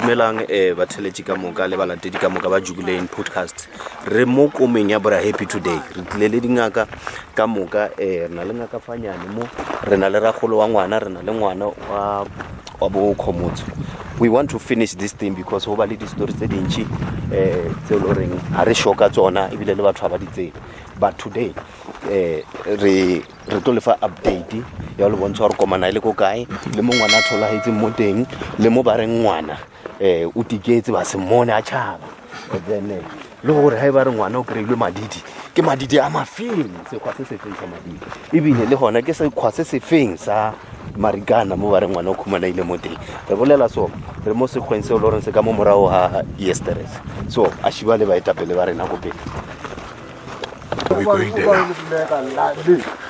Dumelang batheletsi ka moka le balatedi ka moka ba Jubilee podcast. Re mo komeng ya bra happy today. Re tlile le dingaka ka moka re na le ngaka fanyane mo re na le ragolo wa ngwana re na le ngwana wa bo Khomotso. We want to finish this thing because ho ba le di stories tse dintsi tse lo reng ha re shoka tsona ebile le batho ba di tsene. But today re tlo le fa update ya lo bontsha re komana ile ko kae le mo ngwana thola hetse mo teng le mo ba re ngwana o tiketse ba se mone a tshaba then le gore ha e ba re ngwana o kreile madidi ke madidi a mafeng se kwa se feng sa madidi ebile le gona ke se kwa se feng sa marikana mo ba re ngwana o khumana ile mo teng re bolela so re mo se khwense lo re se ka mo morao ha yesterday so a shiba le ba etapele ba rena go pele. We going there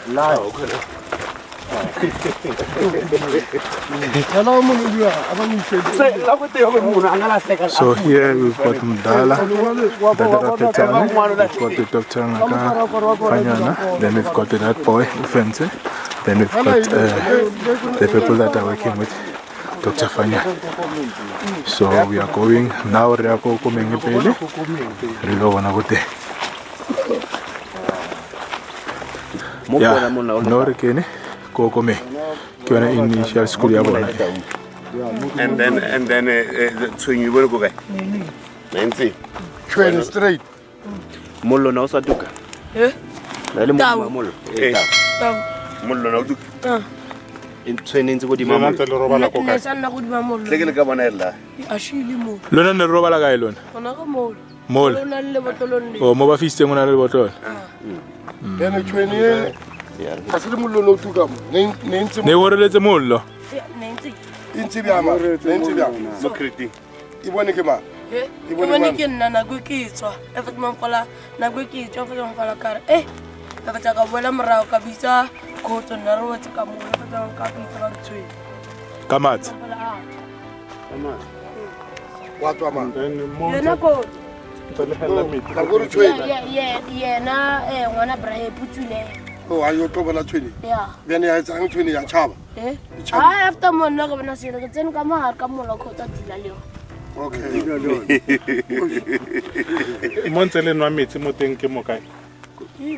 now. So here we've got Mdala, Dada Petani, we've got the Dr. Ngaka Fanyana, then we've got that boy, Ufense, then we've got the people that are working with Dr. Fanyana. So we are going now, we are going to Pele, yeah, no rekene koko me kiona initial school ya bona and then when you will go back Nancy train straight mollo na o sa tuka le mo mollo mollo na o tuka in tshwenentse go di mama le robala ko ka sana go di mollo le ke le ka bona ela a shile mo lona ne robala ka elona ona go mollo mollo lona le botolong o mo ba fisteng ona le botolo then train ye a se le mollo no tuka mo ne woreletse mollo nentse mo kriti e bone ke ba e bone ke nna na go ke tswa e fa mo fola na go ke tswa fa mo fola kare ka fa ka boela morao ka bitsa khotso nna re wetse ka mo fa ka bitsa ba tswe kamatsi wa tswa ma yena ko yena ngwana Brahe putsule oh ayo to bana tshweni ya bene ya tsang tshweni ya tshaba after monna go bona sele ke tsene ka mahar ka mola khotsa dila leo okay Montsele nwa metsi mo teng ke mo kae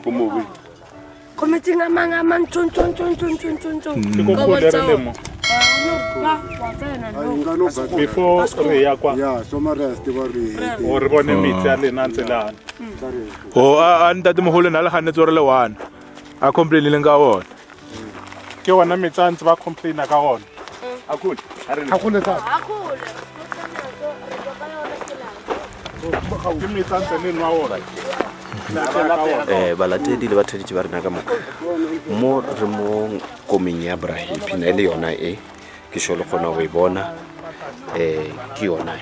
go mo bui committing a manga man tun ke go golere le mo before re ya kwa yeah so ma rest ba re o re bone metsi a lena ntse lana o a ntate mogolo na le ganetse re le one a complainile ka ona ke wona metsi a ntse ba complaina ka ona akule akule sa ke metsi a ntse le nwa ona balatedi le batheditse ba rena ka moka mo re mo komeng ya Brahe pina le yona ke sho le gona go e bona ke yona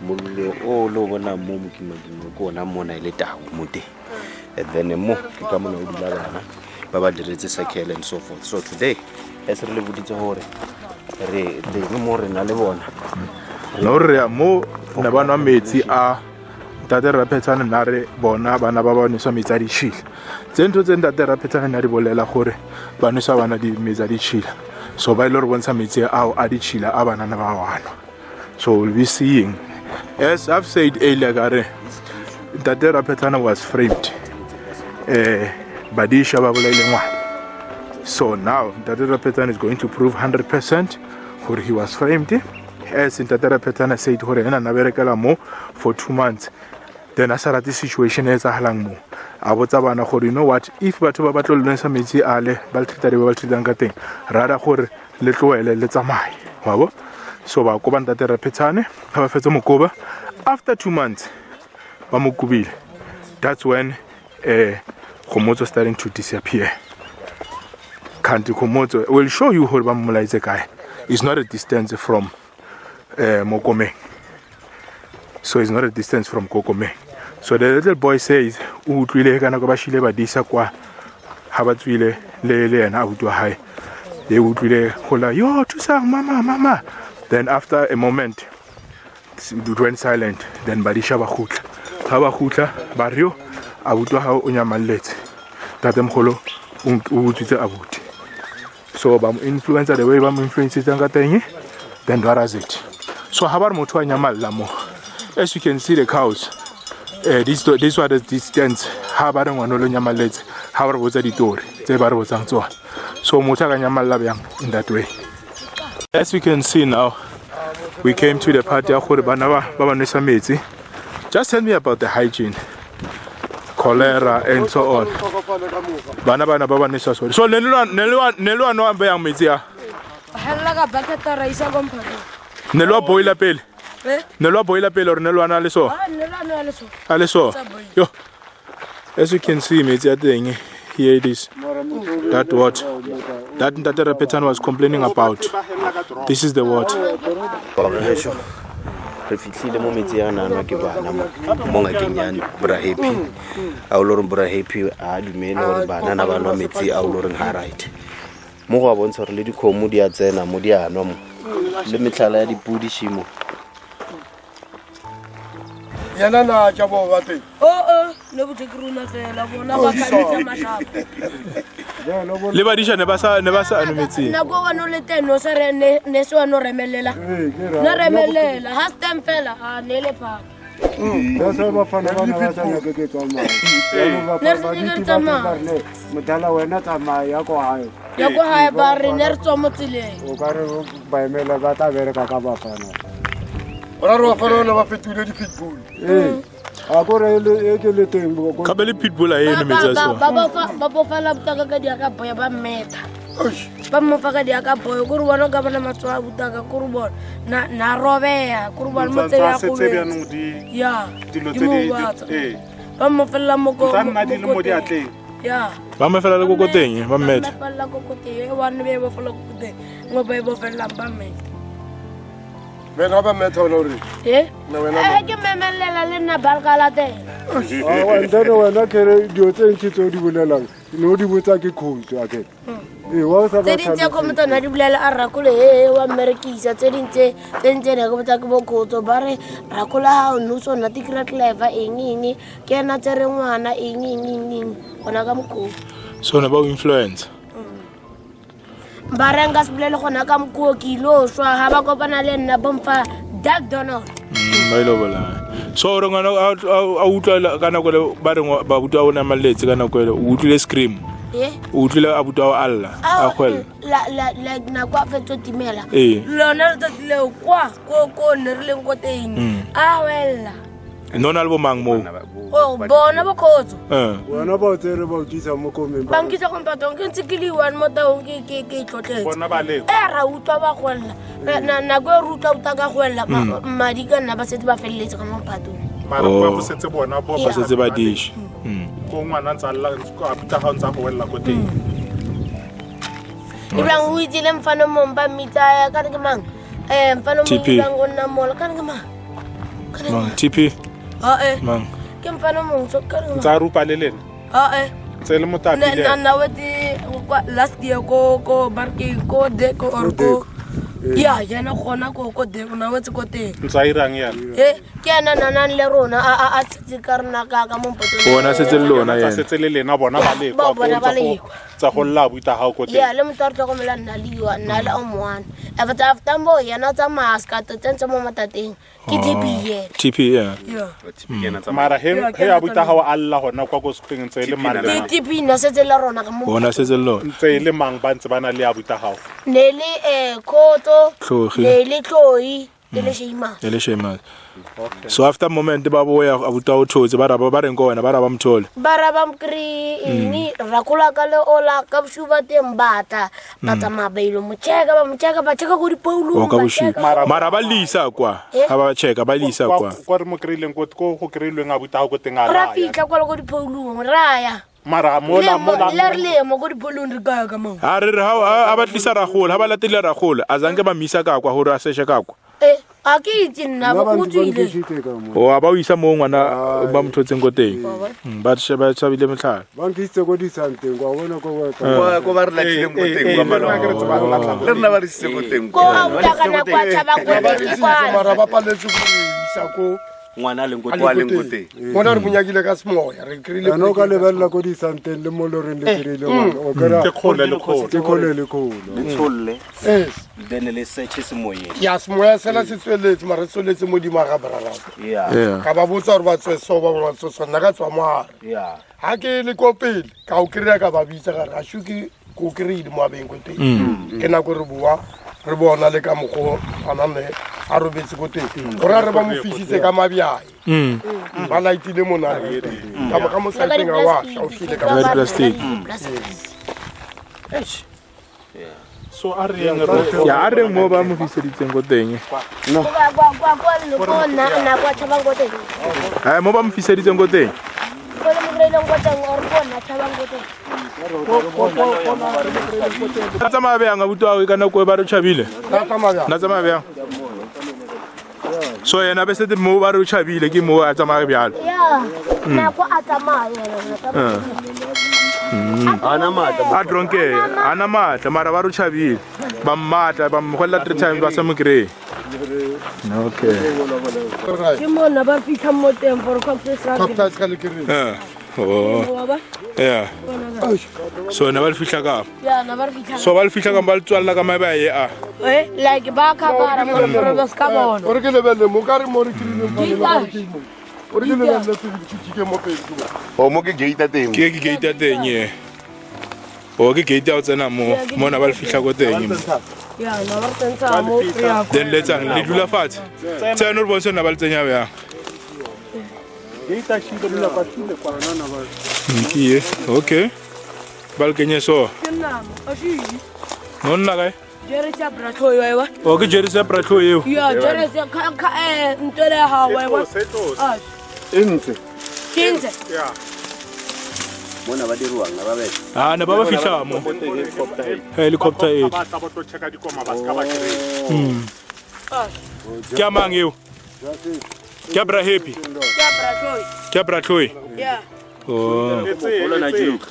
mollo o lo bona mo mokimedimo go ona mona ile tau mote and then mo ke ka mona o dila bana ba ba diretse circle and so forth so today as re le boditse hore re mo re na le bona no re mo na bana metsi a Tate Rapetsana na re bona bana ba bone so metsa di tshila tsentho tse Tate Rapetsana na di bolela gore bana sa bana di metsa di tshila so ba ile re bontsha metsi ao a di tshila a bana na ba wana so we'll be seeing as I've said earlier gare Tate Rapetsana was framed badisha ba bolela ngwana so now Tate Rapetsana is going to prove 100% gore he was framed as Tate Rapetsana said gore ena na berekela mo for 2 months then asara the situation e tsahalang mo a botsa bana gore you know what if batho ba batlo le nsa metsi ale ba le tritare ba le tritang ka teng rara gore le tloele le tsamaye wabo so ba ko ba Tate Rapetsana ba fetse mokoba after 2 months ba mokubile that's when Khomotso starting to disappear kanti Khomotso will show you gore ba mmolaitse kae is not a distance from Mokome. So it's not a distance from Kokome. So the little boy says, "Utlwile kana go ba shile ba disa kwa ha ba tswile le ena a utwa hae." They utlwile hola, "Yo, tusang mama." Then after a moment, it went silent. Then badisha ba khutla. Ha ba khutla ba ryo a utwa ha o nyamalletse. Tate mogolo o utswitse abuti. So ba influencer the way ba influence ka teng then So how about motho a nyamalla mo? As you can see the cows. This were the distance. How about ngwana lo nyamalletse? How about botsa ditori tse ba re botsang tsona. So motho a nyamalla byang in that way. As you can see now, we came to the party ya gore bana ba nwesa metsi. Just tell me about the hygiene, cholera and so on. Bana ba nwesa so. So nelwa no ambe yang metsi a. Hella ka bucket ra isa go mphato. Nelwa boiler pele. Nelwa boiler pele or nelwa na le so. Nelwa le so. Ale so. Yo. As you can see metsi a teng. Here it is. That what that Ntate Petan was complaining about. This is the water. Re fitlhile mo metsi a nana ke bana mo ngakeng ya Bra Happy a o loreng Bra Happy a dumele gore bana na ba nwa metsi a o loreng ha right mo go a bontsha gore le dikhomo di a tsena mo di a nwa mo le metlhala ya dipudi shimo yana na tša bo ba teng le botekruna fela bona ba khabetsa mashapo Le badisha ne ba sa ano metsi. Na go no le teno se re ne se wa no remelela na remelela ha stem fela a ne le pa ya sa ba fana ba na sa nyaka ke tsama ya ba fa di ti ba ne motala wena tsama ya ko hae ba re ne re tsoma tsileng o ka re ba emela ba ta bereka ka ba fana ora ro fana na ba fetule di pitbull a go re le e ke le teng bo ka be le pitbull a ene metsi so ba fala butaka ka dia ka boya ba meta ba mo fa ka dia ka boya go re bona ka bana matswa butaka go re bona na robeya go re bona mo tsela go ya dilo tse di ba mo fela mo go nna di le mo di atleng ya ba me fela le go teng ba meta ba fela go teng e wan be ba fela go teng ngo ba bo fela ba meta Venga ba metho lori. Ke memelela le nna balkala teng. Wa ndane wena kere dio tse ntitso di bolelang. No di botsa ke khutso a ke. Wa sa ba tse dintse komto na di bolela a rakole wa merekisa tse dintse ne go botsa ke bokotso ba re rakola ha no so na tikra clever eng ke na tsere ngwana eng bona ka mokgo. So na ba influence. Barenga sibulele gona ka mko kilo swa ha ba kopana le nna bomfa Dark Donald ba ilo bola so re ngwana a utla kana go le ba re ba butwa ona maletse kana go le o utlile scream o utlile a butwa alla a khwela la na kwa fetso timela lona le tile kwa ko ne re leng go teng a wella nona le bo mang mo bona ba khotso bona ba tsere ba utisa mo komeng ba nkitsa go mpatong ke tsikili one mo taong ke tlotletse bona ba le ra utwa ba golla na go ruta uta ka golla madi ka nna ba setse ba felletse ka mo patong mara ba bo setse bona bo ba setse ba dish go ngwana ntsa alla go apita ga ntsa go wella go teng ibang o itile mfano momba mitaya ka ke mang mfano mo ibang o nna mola ka ke mang TP mang ke mfano mo so ka ntsa rupa le lena tsele motapile na weti last year ko barke ko de ko orko ya yana gona ko de na wetsi ko teng ntsa irang ya ke ana nanang le rona a tsi karna ka mo poto bona setse le lona yena setse le lena bona ba le kwa tsa go lla buita ga go teng ya le motoro go mela nna liwa nna le o mwana after mo yana tsa maska to tsentse mo matateng ke TP ya mara he a buita ga wa alla gona kwa go spring ntse le mang le TP na setse le rona ka mo bona setse le lona ntse le mang ba ntse bana le a buita ga ne le khoto ne le tloi le shema so after moment ba boya abuta o thotse ba reng go wena ba raba mthole ba raba mkri ni rakula ka le ola ka bushuba teng bata mabeilo mo cheka ba cheka go dipaulo mara ba lisa kwa ha ba cheka ba lisa kwa re mo krileng go krileng abuta go teng ala ra fika kwa go dipaulo raya mara mola le mo go dipaulo re ka ka mo ha re ha ba tlisa ragole ha ba latile ragole azange ba misa ka kwa hore a seshe ka kwa a ke itsinna ba go tsile o ba o isa mo ngwana ba mothotseng go teng ba tshabile metlhala ba nkitse go disanteng go bona ko ba re latlile go teng ba mara le rena ba re sise go teng ko ba kana kwa tshaba go mara ba paletse go isa ko ngwana leng ko Wa leng ko teng. Mona re monyakile ka semoya re krile Ano ka lebella ko di santeng le mo le re le dirile ngwana. O kera Ke kgole le kgole. ke khole le khole. le tsholle yes then le search semoyeng ya semoya sela se tsweletse mara se tsweletse mo di maga brara yeah Yeah. ka ba botsa gore ba tswe so ba ngwa so nna ka tswa mohare yeah ha ke le ko pele ka o kry-a ka ba bitsa gare a shuke ko kry-ile mo abeng ko teng ke nako re bua re bona le ka mokgo anane a robetse ko teng gore re ba mo fišitse ka mabjae ba laetile monare ka mo saeteng a wa o file ka Red plastic. So a re yeng Ya a re mo ba mo fiseditseng ko teng. Ai mo ba mo fiseditseng ko teng. Na tsamaya bjang abuti wa ka nako e ba re tšhabile na tsamaya bjang so yena be sete mo ba re o tšhabile ke mo a tsamaya bjalo a dronke ana matla mara ba re o tšhabile ba mmatla ba mmogwelela 3 times ba sa mo kry-e okay ke mona ba fitlha mo teng for Copters ka le kry-ile yeah so na ba le fihla ka ya na ba re fitlha so ba le fihla ka ba le tswalela ka maeba ye a like ba khabara mo re ska bona o re ke lebelle mo ka re mo re kry-ileng o re ke lebelle ke mo pele O mo ke gate teng. ke gate ya teng ye o ke gate ya o tsena mo na ba le fihla ko teng ya na ba re tsentsha mo ya then letsang le dula fatshe tsena re bonse na ba le tsenya bjang Gate a shile le pa tshile kwa nana ba. nkiye okay ba le kenye so ke nama a shi no nna kae jere tsa brato yo ewa o ke jere sa pratlo eo ya jere tsa ka ntole ha wa ewa ah Entse. kinze mona ba diruang na ba be ne ba ba fihla mo helicopter aid ba tla ba tlo check dikoma ba ska ba kry. ke a mang eo ke a bra happy tsa brato ke a bratlo ya oh na jiluka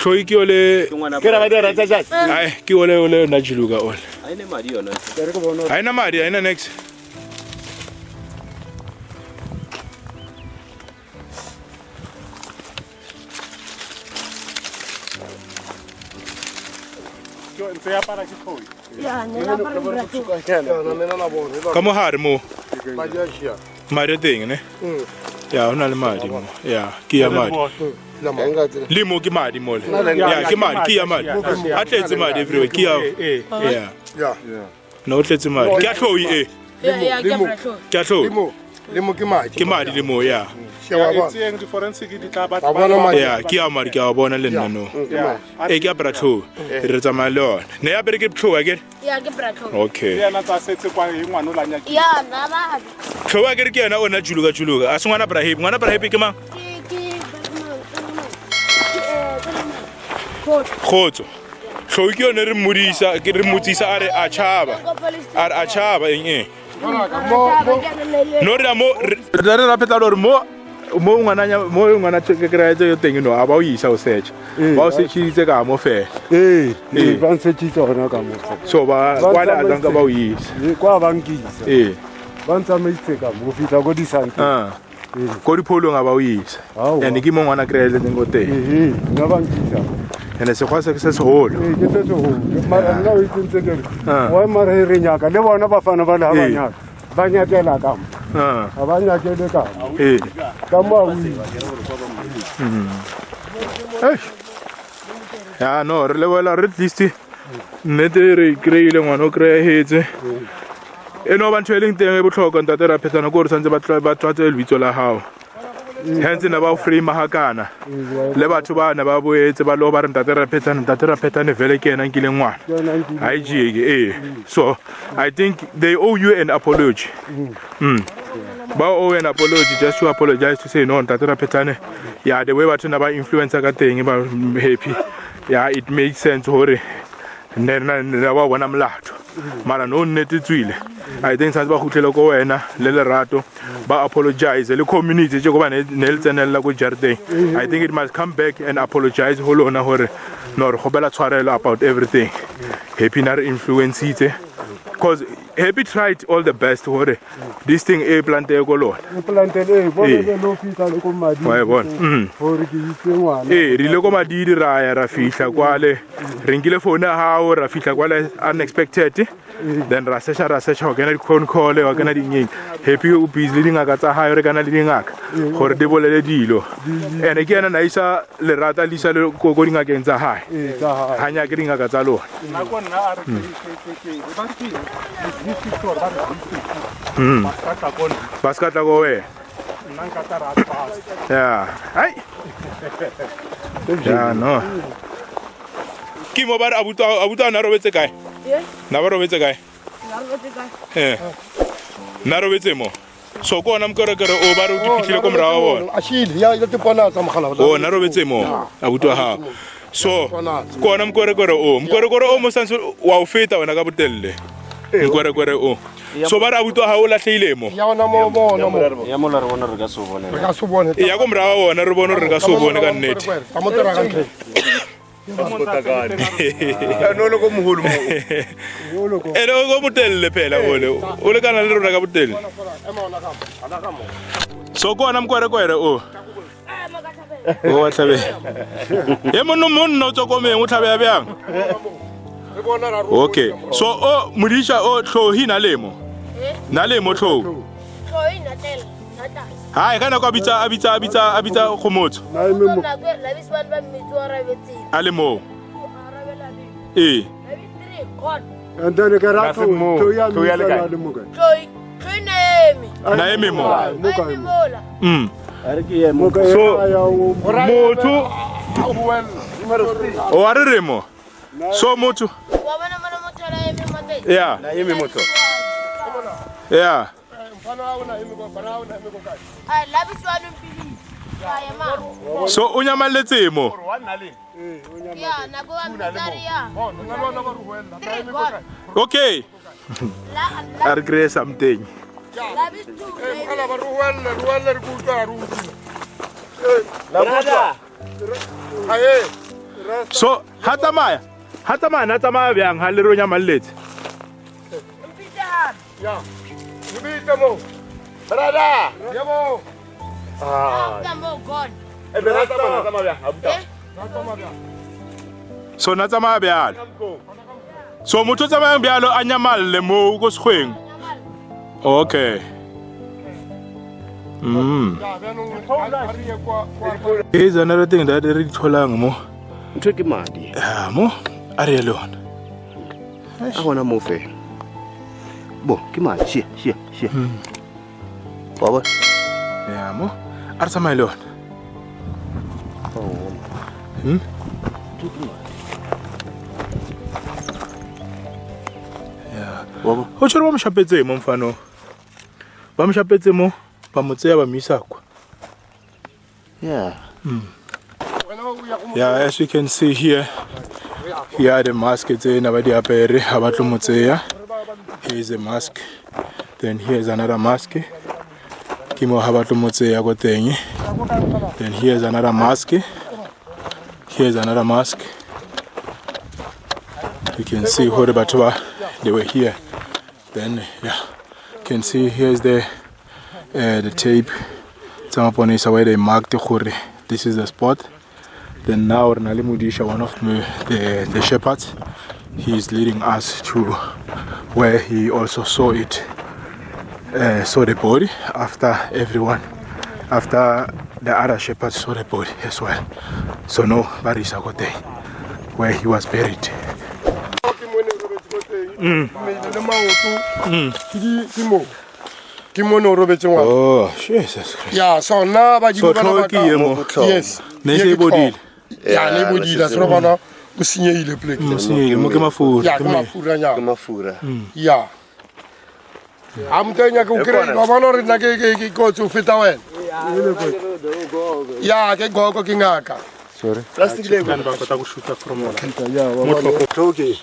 troi ke ole ke ngwana Ke ra ga di rata jase. ai ke ole na jiluka ole a ine madi yona haina madi haina next Yo ntse ya para ke khoi. ya ne la ba re brato na mena la bone ka mo hare mo ba dia shia madi teng ne ya ona le madi mo ya ke ya madi la manga tse le mo ke madi mo le ya ke madi ke ya madi a tletse madi everywhere ke ya ya ya no tletse madi ke a tlhoi ya ke brato ke a tlhoi le mo ke maki ke madi le mo ya shia wa ba Etseng di forensic di tla ba. ba bona maki ya ke ya madi ke a bona le nna no e ke a bratlo re tsamaya le yona ne ya bere ke tlhoa ke ya ke brato okay Ya na tsa setse kwa e ngwana o la nya. ya na ba tlhoa ke re ke yena o na juluka a se ngwana brahip ke mang kgotso tlhoi ke yone re motsisa a re a tšhaba eng no re a mo re ra phetla gore mo ngwana ke kry-etse yo teng no a ba o isa o search ba o searchitse ka mo fela Ba ntshetsitse gona ka mo. so ba kwa le a tlanka ba o isa Kwa ba nkisa. Ba ntsamaitse ka mo fitla go di sante. ko dipholong a ba o isa Aowa. and ke mo ngwana kry-eletseng ko teng Na ba nkisa. and sekgwa se ke se segolo Ke tse go. Mara nna o itsentse ke. Wa mara re nyaka le bona ba fana ba le ha ba nyaka. Ba nyakela ka mo. Ha ba nyakele ka mo. Ka mo a ya no re leboela re at least nnete re kry-ile ngwana o kry-agetse eno ba ntho e leng teng e botlhokwa ntate ra phetsana ko gore santse ba tlatse lebitso la gago hence ne ba o frame hakana le batho ba ne ba boetse ba lo ba re ntate ra phetsane vele ke ena nkile ngwana a e jeke so I think they owe you an apology ba owe an apology just to apologize to say no ntate ra phetsane yeah the way batho na ba influencer ka teng ba happy yeah it makes sense hore nna ba bona molato mara no nnete tswile I think santse ba gutlela ko wena le lerato ba apologize le community je go ba ne le tsenela go jarteng I think it must come back and apologize ho lona hore no re gobela tshwarelo about everything happy na re influence ite because Happy tried all the best hore this thing e plante ko lona plantele bona le lo fita le ko madi wa bona hore ke itse ngwana ri le ko madidi ra ya ra fihla kwale re nkile phone ya hao ra fihla kwale unexpected then ra search ho kena di phone call wa kena di nyeng Happy o busy le dingaka tsa hae re kana le dingaka gore di bolele dilo ene ke ena na isa le rata lisa le go dingakeng tsa hae hanya ke dingaka tsa lona na go nna a re ke ba ke this store ba baskata go we nna ka ta ra pass ya ai ya no ki mo bar abuta na robetse kae na ba robetse kae na robetse mo so ko na mkorekere o ba re o dipitlile ko mra wa bona ashile ya te pona tsa mogala o na robetse mo abuta ha so ko na mkorekere o mo sanse wa o feta wena ka botelle mkorekere o so ba re abuta ha o latlheile mo ya ona mo ya mo la re bona re ka so bona re ka so bone ya ko mra wa bona re bona re ka so bone ka nnete ka mo tera ka ntle no lo ko moholo mo ene go botelle phela ole o le kana le rona ka botelle so ko na mkwerekwere o wa tlabe e monno tsokomeng o tlabe ya byang okay so o mudisha o tlhohi na lemo tlho hai kana kwa abitsa go motho ale mo and then ke ra to ya le mo ka na eme mo so motho o a re remo so motho ya na eme motho ya so o nyamaletse mo okay are create something so hatamaya na tsamaya byang ha le ro nyamaletse ya ibite mo brada yebo so na tsamaya byalo so motho tsamaya byalo a nyamalle mo go segweng okay here's another thing that re ditholang mo ntho ke madi mo a re lona a bona mo fe bo ke madi shia baba ya mo a re tsamaya lona baba o tshwere ba mo shapetse mo mfano ba mo shapetse mo ba mo tseya ba misa kwa yeah yeah as you can see here the mask tsena ba di apere ha ba tlo mo tseya. Here is a mask, then here is another mask ke mo ha ba tlo mo tseya go teng, then here is another mask, here is another mask. You can see how the batwa they were here. Then yeah, you can see here's the tape. Some police where they marked the this is the spot. Then now Renali Mudisha, one of the shepherds, he is leading us to where he also saw it, saw the body after the other shepherds saw the body as well. So no, Barisa got there where he was buried. Oh, Jesus Christ. Yeah, so now ba So yes. Nese bodile. Ya ne bodile so bona o senyehile plate. Mosenyehile mo ke mafura. Ya ke mafura nya. Ke mafura. Ya. Amtenya ke ukre ba bona re nna ke go tso feta wena. Ya ke go ke ngaka. Sorry. Plastic le ba kota go shoota from one. Okay.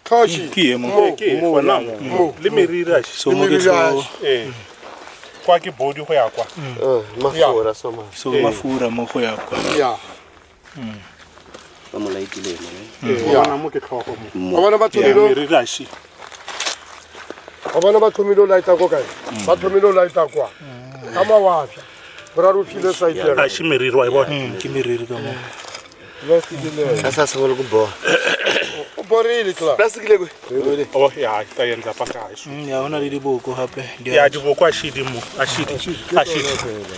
Khoshi. Ke mo bona le merira so mo ke so kwa ke body go ya kwa. Mafura soma. So mafura mo go ya kwa. Ya. Ba mo laitile mo. Ya na mo ke tlhogo mo. Ba bona ba tsholo. Merira shi. ga bona ba thomile o laeta ko kae ba thomile o laeta kwa ka mawasha ra ro file site ya a shimeriri wa ibona ke meriri ka mo ka sa se go le go bo o borile kla oh ya ta yenza pa ka ya ona le diboko hape ya diboko a shidi mo a shidi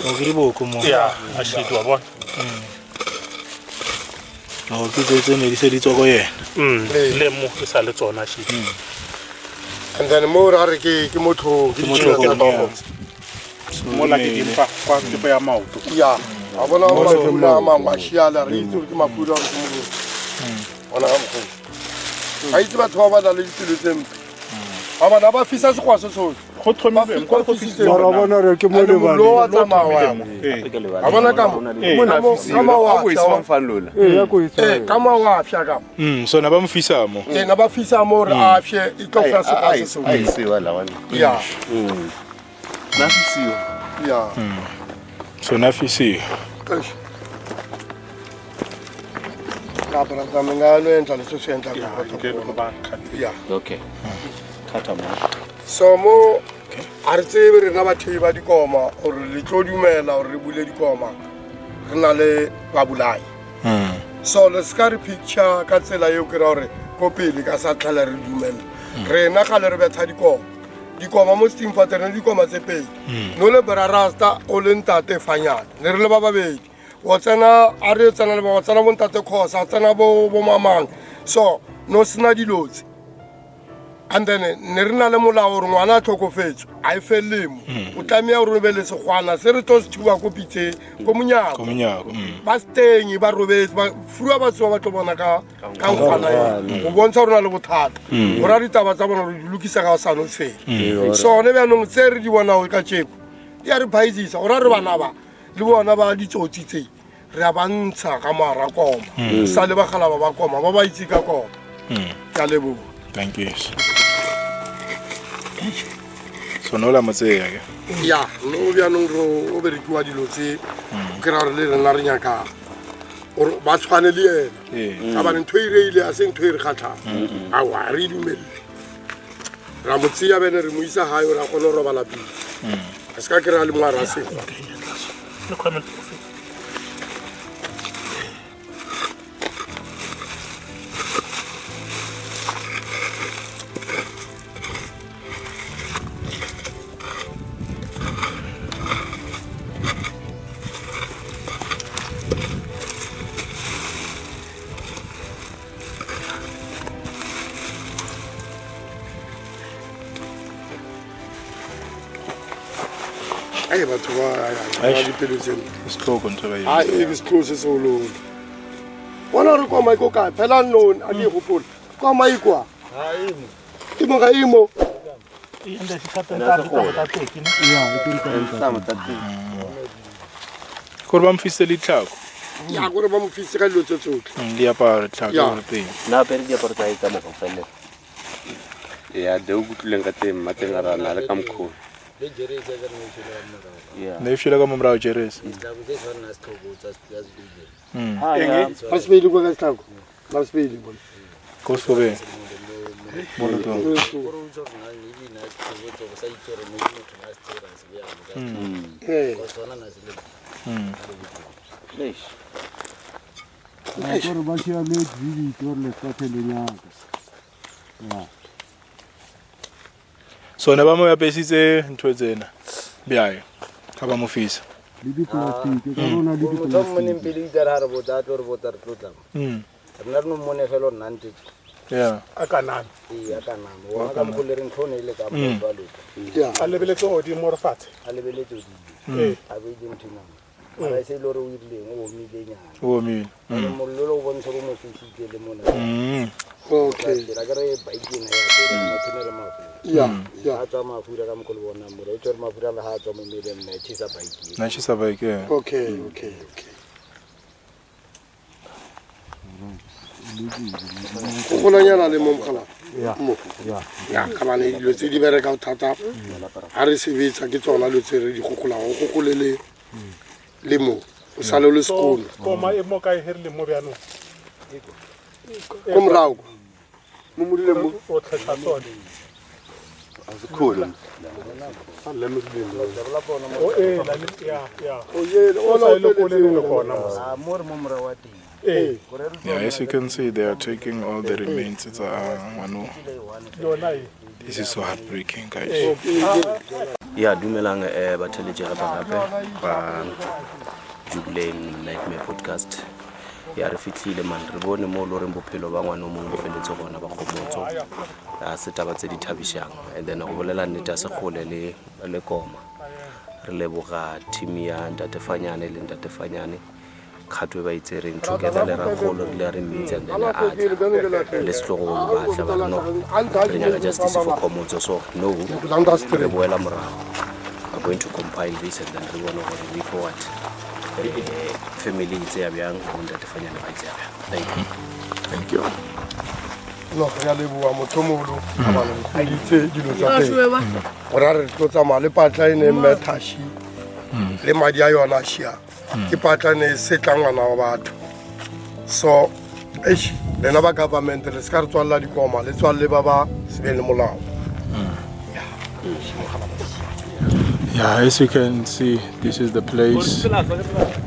o ke diboko mo ya a shidi wa bona no ke tsetse ne di se di tsoko yena le mo ke sa le tsona shidi and then mo ra re ke motho ke mo la ke dimpa kwa ke ya maoto ya a bona mafula mangwe a shiala re itse ke mafula a mo ona go a itse batho ba ba na le ditilo tse mpe a bana ba fisa se kwa se so go thomile kwa go fisa ra bona re ke mo le bana lo wa tsamaya a bona ka mo wa ya ko itse ka mo wa fya ka so na ba mo fisa mo na ba fisa mo re a fye e tlo fa se kwa se so ai se wa la wana ya na fisiwa ya so na fisi ka bara tsamanga no entra le so se entra ya okay kata mo so mo a re tsebe re na bathei ba dikoma gore le tlo dumela gore re bule dikoma re na le babulai so le ska re picture ka tsela eo ke ra gore ko pele ka sa tlhala re dumela rena ga le re betha dikoma mo steam faterne dikoma tse pedi no le brarasta o le ntate fanyana ne re le ba babedi o tsena a re tsena le ba tsena bo ntate khosa tsena bo mamang so no sina dilotse and then ne re na le molao gore ngwana a tlhokofetswe a e felemo o tlamea gore o be le segwana se re tlo se thuba ko pitse ko monyako ba stengi ba robetse furua ba tsewa ba tlo bona ka nkgwana e go bontsha gore na le bothata gore a ditaba tsa bona gore di lokisa ka sano tshele sone bjanong tse re di bonago ka tšeko di a re phaisisa gore a re bana ba le bona ba ditsotsi tse re a ba ntsha ka mara koma sa le bagala ba koma ba ba itse ka koma ka leboga. Thank you. So no la motseya ke. Ya, no bjanong ro o berekiwa dilo tse ke ra re le rena re nyaka or ba tshwane le ena ka ba ntwe ireile a se ntwe re khatha a wa re dumelle ra motseya bene re mo isa hayo ra gona ro bala pele a se ka ke ra le moara se no comment ai batho ba di pelo tseno Stroke ntse ba ai yena. e se close so lo bona re kwa maiko ka phela no a di gopola kwa maiko ai mo ga imo yenda sikatenta ta teki Gore ba mfise le tlhako. ya gore ba mo fise ka dilo tse tsotlhe Di apara tlhako Ya. le peng. na pere di aparo tsa ka mo go felle ya de o kutleng ka teng mateng a rana le ka mkho ya Ne fela ka momra o Jerez. ba se ile go ka tlhako ba se ile bona Go for be. Bona to. leish gore ba sia le dvd gore le tsathele nyaka ya So ne ba mo ya pesitse ntwe tsena. Biayo. Ka ba mo fisa. le diplastic ka bona le motho mo neng pele itara re botsa tlo re botsa re tlotla rena re no mmone fela nnante Yeah. a kanana ya kana wa ka mo le reng thone ile ka mo ba lotla ya a lebeletse godimo re fatshe a lebeletse di a be di nthina ara se lo re o ile o mile nyana O mi. mo lo lo bontsha go mo fitse le mona okay la ka re bike na ya tse mo tshine mafu ya a tswa mafura ka mo go bona mo re tswa mafura la ha tswa mo mmele nna tshisa bike Na tshisa ba ke. okay go nyana le mo mogala ya ka bana dilo tse di bereka thata a re sebetsa ke tsona lo tse re di gogola go gogolele le mo o sale le sekolo koma e mo ka e herile mo bjanong ko morago mo modile mo o tlhetsa tsone Asikhulu. Yeah, as you can see, they are taking all the remains. It's this is so heartbreaking, guys. Ya dumelang ba teleje gape ba Jubilee Nightmare Podcast. Ya re fitlile man re bone mo lo reng bophelo ba ngwana mo feletse gona ba khomotso a se taba tse di thabishang and then go bolela nnete a se gole le koma re leboga team ya Ntatefanyane le Ntatefanyane khatwe ba itsereng together le ra kholo le re mitse and then a le slogo ba tla ba no re nyaka justice for khomotso so no re boela morago I'm going to compile this and then we want to move forward family itse ya byang go Ntatefanyane ba itse ya byang Thank you. no ya leboa mothomolo abana go itse dilo tsa teng ora re tlotsa male patla ene metashi le madi a yona shia ke patla ne setlangwana wa batho so lena ba government le ska re tswalla dikoma le tswalle ba ba sebele molao Yeah, as you can see, this is the place.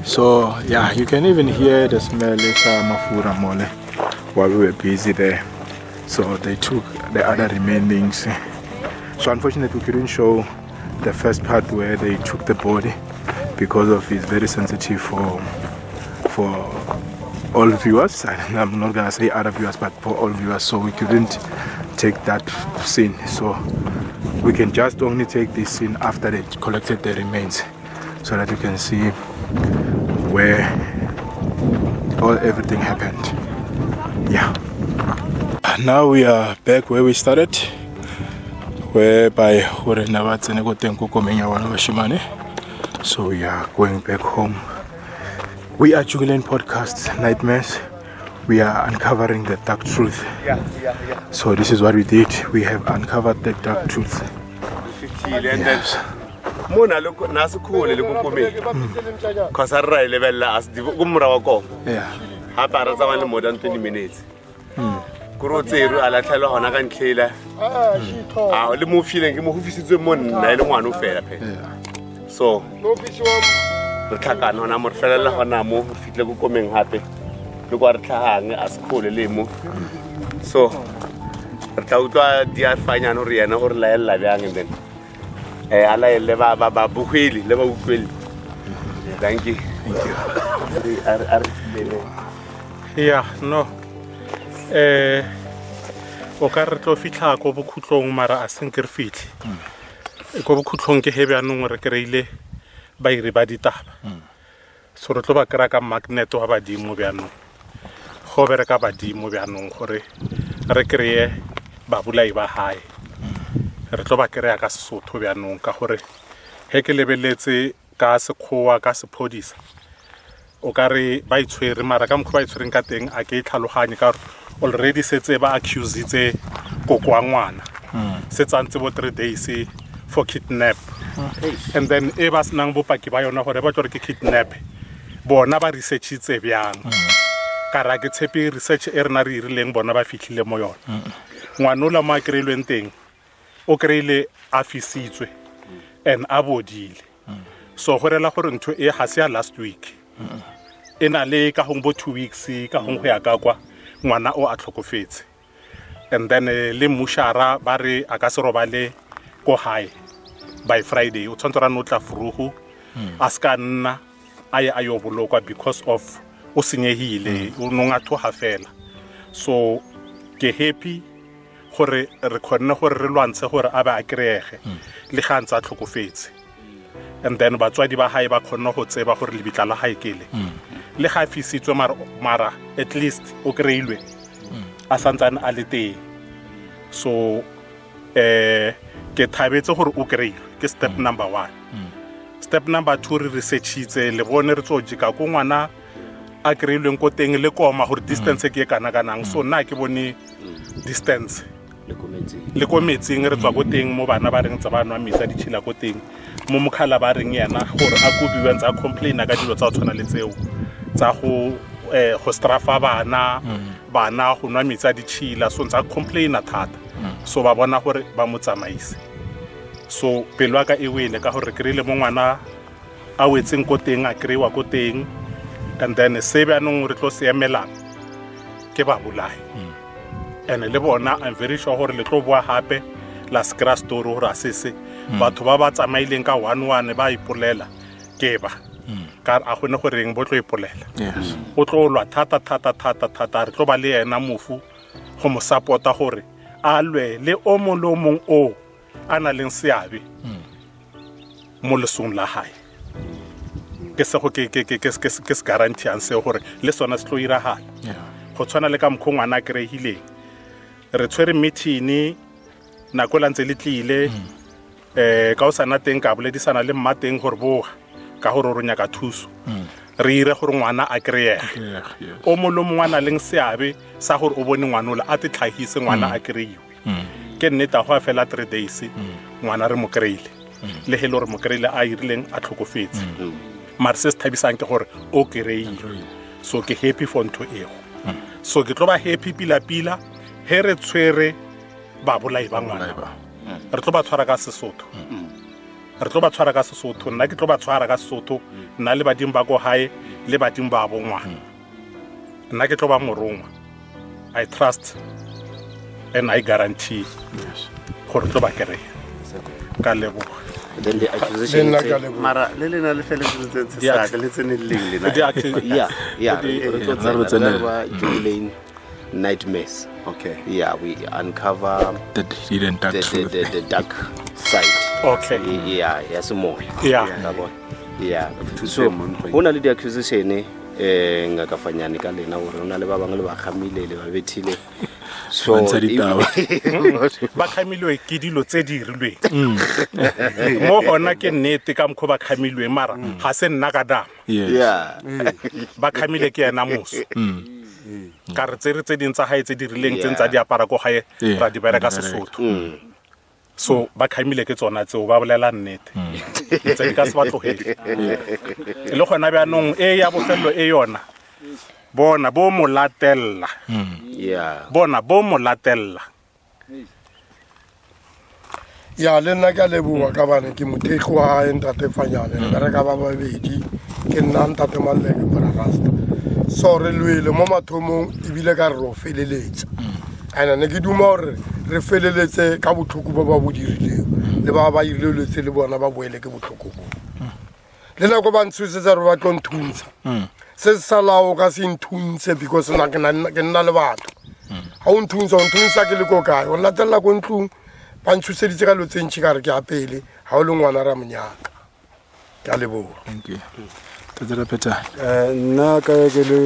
So yeah, you can even hear the smell of mafura mole while we were busy there. So they took the other remainings. So unfortunately we couldn't show the first part where they took the body because of it's very sensitive for all viewers. I'm not gonna say other viewers, but for all viewers. So we couldn't take that scene. So we can just only take this scene after they collected the remains, so that you can see where everything happened. Yeah. Now we are back where we started, whereby so we are going back home. We are Jubilee Podcast Nightmares. We are uncovering the dark truth. So this is what we did. We have uncovered the dark truth. Yes. Mona loko nasikhule lokukomeni cause a ra level as di kumra wa ko Yeah. ha para tsa le more than 20 minutes kuro tseru ala tlhela hona ka ntlhela le mo feeling ke mo hufisitswe mo nna ile ngwana o fela phe so re tlhakana hona mo fela hona mo fitle go komeng hape le kwa re tlhahang a sikhole le mo so re tla utwa Diafanyane o re yena o re laela byang and then ala le ba buhweli le ba utlweli thank you Yeah, no. O ka re tlo fitla ko bokhutlong mara a senke re fitlhe. Ko bokhutlong ke hebe anong re kreile ba ire ba ditaba. So re tlo ba kra ka magnet wa badimo byanong. Go bereka badimo byanong gore re kreye ba bulai ba hae. Re tlo ba kreya ka Sesotho byanong ka gore he ke lebeletse ka sekgowa ka sephodisa o ka re ba itshwere mara ka mkhwa ba itshwereng ka teng a ke tlhaloganye ka already setse ba accusitse kokwa ngwana setsantse bo 3 days for kidnap and then e ba snang bopaki ba yona gore ba tlo re ke kidnap bona ba researchitse byang kara ke tshepe research e rena re irileng bona ba fitlhile mo yona ngwana o la ma kreilweng teng o kreile a fisitswe and a bodile so gorela gore ntho e ga se ya last week ena le ka hong bo 2 weeks ka hong go ya ka kwa ngwana o a tlhokofetse and then le mushara ba re a ka se robale ko hae by Friday o tshwantsara no tla furugu a ska nna a yo bolokwa because of o senyehile o nonga thoga fela so ke happy gore re khona gore re lwantse gore a ba a kreege le gantsa tlhokofetse and then batswadi ba hae ba khona go tseba gore le bitla la hae kele le ga fisitswe mara at least o kreilwe a santsane a le teng so ke thabetse gore o kreilwe ke step number 1 step number 2 re researchitse le bone re tsoje ka ko ngwana a kreilweng ko teng le koma gore distance ke kana kanang so nna ke bone distance le ko metsing re tswa go teng mo bana ba reng tsa banwa misa di tshila go teng mo mokhala ba reng yena gore a go biwa ntsa complain ka dilo tsa tshwana le tseo tsa go strafa bana go nwa misa di tshila so ntsa complain thata so ba bona gore ba mo tsamaise so pelo ya ka e wele ka gore ke rile mo ngwana a wetseng ko teng a kry-wa ko teng and then se bjanong re tlo se emelang ke ba bolai and le bona I'm very sure gore le tlo boa gape la se kry-a story gore a sese batho ba ba tsamaileng ka 1-1 ba ipolela ke ba ka a gone goreng bo tlo ipolela o tlo lwa thata re tlo ba le ena mofu go mo supporta gore a lwe le o mong o a na leng seabe mo lesong la hae ke se go ke se guarantee an se gore le sona se tlo iragala go tshwana le ka mokgwa ngwana a kry-hileng re tshwere meeting nako la ntse le tlile ka o sana teng ka boledisana le mmateng gore boga ka gore o nyaka thuso re ire gore ngwana a kry-ege o mongwe a na leng seabe sa gore o bone ngwanola a te tlhagise ngwana a kry-iwe ke nnete a go a fela 3 days ngwana re mo kry-ile le hele gore mo kry-ile a irileng a tlhokofetse mare se se thabisang ke gore o kry-ile so ke happy for ntho ego so ke tlo ba happy pila he re tshwere ba bolai ba ngwana re tlo ba tshwara ka Sesotho nna ke tlo ba tshwara ka Sesotho nna le badimo ba go hae le badimo ba bo ngwana nna ke tlo ba morongwa I trust and I guarantee gore tlo ba kere ka lebo then the accusation mara le lena le fele se sa ka le tsene le lena Jubilee nightmares. Okay. Yeah, we uncover the hidden dark the dark side. Okay. Yeah, some more. Yeah. So hona le di accusation ngakafanyane ka lena gore hona le ba bang le ba khamile le ba bethile. So ba khamilwe ke dilo tse di rilwe mo gona ke nnete ka mkho ba khamilwe mara ga se nna ka dama ba khamile ke ena moso ka re tse ding tsa hae tse di rileng tse ntsa di apara go gae ra di bera ka Sesotho so ba khamile ke tsona tseo ba bolela nnete tse di ka se batlogele le gona bja nong ya bofello yona bona bo mo latella bona bo mo latella ya le nna ka leboa ka bana ke mothego wa ntate Fanyane re ka ba babedi ke nna ntate Maleke para rasta so re lwele mo mathomong ebile ka re ro feleletsa ana ne ke duma gore re feleletse ka botlhoko ba bo dirileng le ba irileletse le bona ba boele ke botlhoko bo le nako ba ntshutsetsa re ba tlo nthuntsha se salao ka se nthunse because na ke nna le batho ha o nthunsa ke le ko kae o latella ko ntlung ba ntshuseditse ka lotsentshi ka re ke apele ha o le ngwana ra monyaka ka leboa. Thank you. Tata Peta nna ka ke le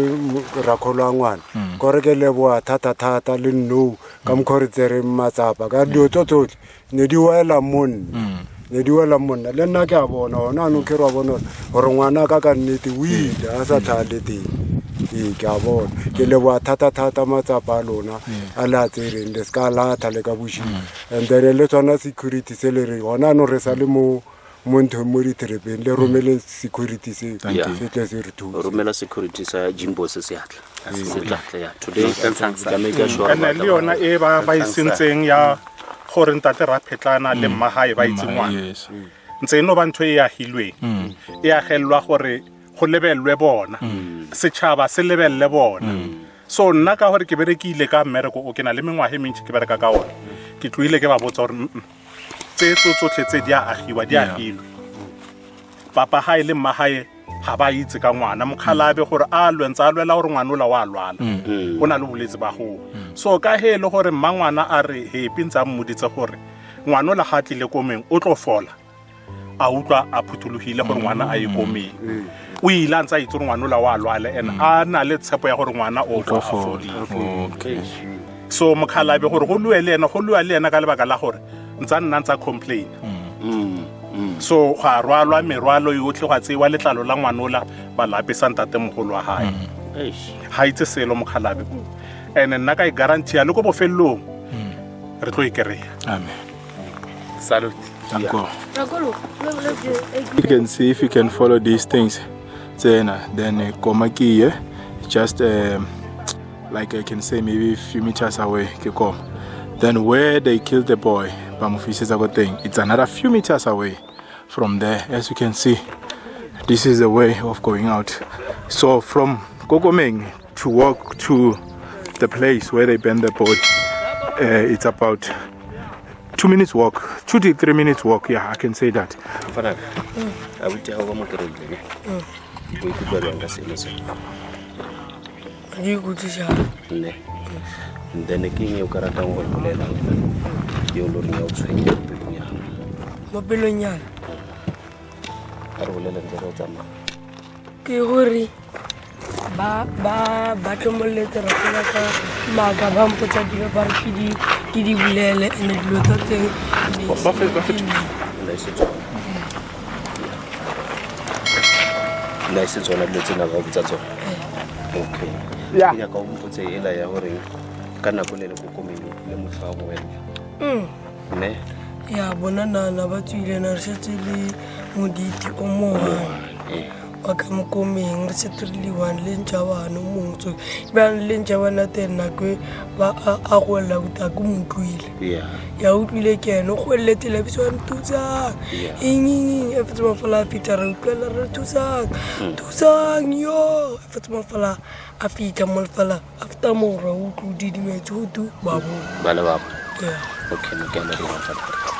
rakholwa ngwana gore ke leboa thata le no ka mkhoritse re matsapa ka dio tsotlhe ne di wela monna le nna ke a bona ona no ke re bona gore ngwana ka nnete o ile a sa thale teng ke a bona ke leboa thata matsapa lona a la tsereng le ska la thale ka bushi and then le tsona security se le re ona no re sa le mo ntho mo diterepeng le romele security se tle se re thusa romela security sa Jimbo se seatla today ka make sure kana le yona e ba isentseng ya gore ntate ra phetlana le mmahae ba itsengwana ntse no ba ntho e ya hilwe e ya gelwa gore go lebelwe bona setšhaba se lebelle bona so nna ka gore ke berekile ka mmereko o ke na le mengwahe mentši ke bereka ka ona ke tloile ke ba botsa gore tse tsotlhe tse di a agiwa di agilwe papa hae le mmahae ga ba itse ka ngwana mokhalabe gore a lwentsa a lwela gore ngwana o la wa lwala o na le boletse ba go so ka he le gore mmangwana a re he pintsa mmoditse gore ngwana o la ga tlile komeng o tlo fola a utlwa a phutulogile gore ngwana a ye komeng o ile ntse a itse gore ngwana o la wa lwala and a na le tshepo ya gore ngwana o tlo fola so mokhalabe gore go lwe le ena ka lebaka la gore ntsa complain so ga rwalwa merwalo yotlhe ga tsewa letlalo la ngwanola ba lapisa ntate mogolo wa hae ha itse selo mokhalabe and nna ka guarantee le go bofellong re tlo ikereya amen salute thank God. You can see if you can follow these things then komakiye just like I can say maybe a few meters away ke kom Then where they killed the boy, it's another few meters away from there. As you can see, this is the way of going out. So from Kokomeng to walk to the place where they burned the body, it's about 2 minutes walk, 2 to 3 minutes walk. Yeah, I can say that. Then the king you karata go bolela yo lo nya o tshwenya pilunya mo pilunya a re bolela ntse tsama ke gore ba tlomolletse ra tsena ka maaka ba mpotsa dilo ba re ke di bulele ene dilo tsa teng ba fe nice tsona dilo tsena ba botsa tsona okay ya ka o mpotse ela ya gore kana go le Kokomeng le motho wa wena ne ya bona nana ba tswile na re setse le moditi o mongwe wa ka Mokomeng re setse le one le ntjabana o mongwe ba le ntjabana tena kwe ba a go la buta go motlwile ya utlwile ke ene go letse la bitso ntutsa eng e fetsa mafala fita re utlwela re tusang yo e fetsa mafala a fita mo fala after mo ra utlwi di dimetse ho tu babo bala baba okay no ke na re